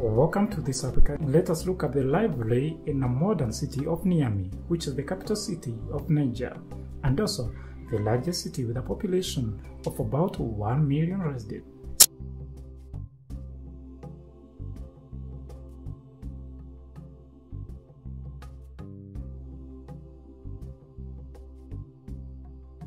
Welcome to this Africa. Let us look at the lively and modern city of Niamey, which is the capital city of Niger, and also the largest city with a population of about 1 million residents.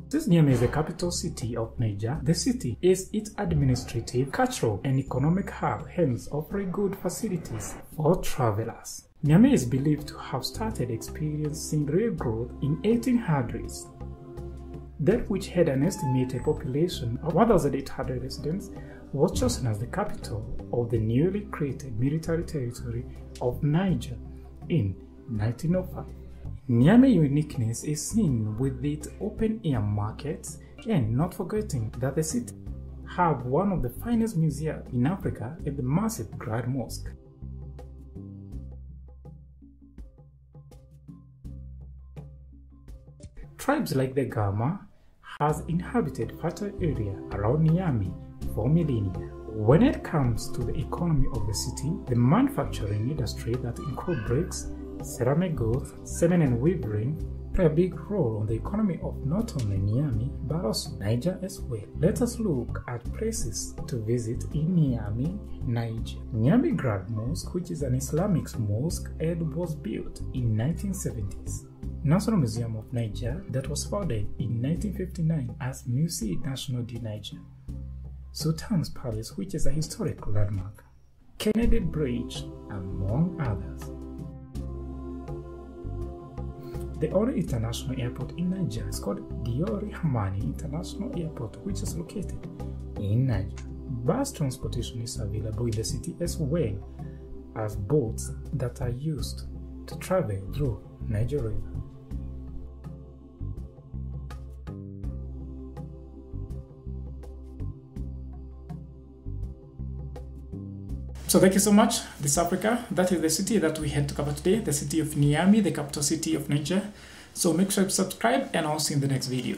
Since Niamey is the capital city of Niger, the city is its administrative, cultural, and economic hub, hence offering good facilities for travelers. Niamey is believed to have started experiencing real growth in 1800s. That which had an estimated population of 1,800 residents was chosen as the capital of the newly created military territory of Niger in 1905. Niamey's uniqueness is seen with its open-air markets, and not forgetting that the city has one of the finest museums in Africa and the massive Grand Mosque. Tribes like the Gama has inhabited fertile area around Niamey for millennia. When it comes to the economy of the city, the manufacturing industry that includes bricks, ceramic goods, cement and weaving play a big role on the economy of not only Niamey but also Niger as well. Let us look at places to visit in Niamey, Niger. Niamey Grand Mosque, which is an Islamic mosque and was built in 1970s. National Museum of Niger that was founded in 1959 as Musée National du Niger. Sultan's Palace, which is a historic landmark. Kennedy Bridge, among others. The only international airport in Niger is called Diori Hamani International Airport, which is located in Niger. Bus transportation is available in the city as well as boats that are used to travel through Niger River. So thank you so much. This is Africa. That is the city that we had to cover today, the city of Niamey, the capital city of Niger. So make sure to subscribe, and I'll see you in the next video.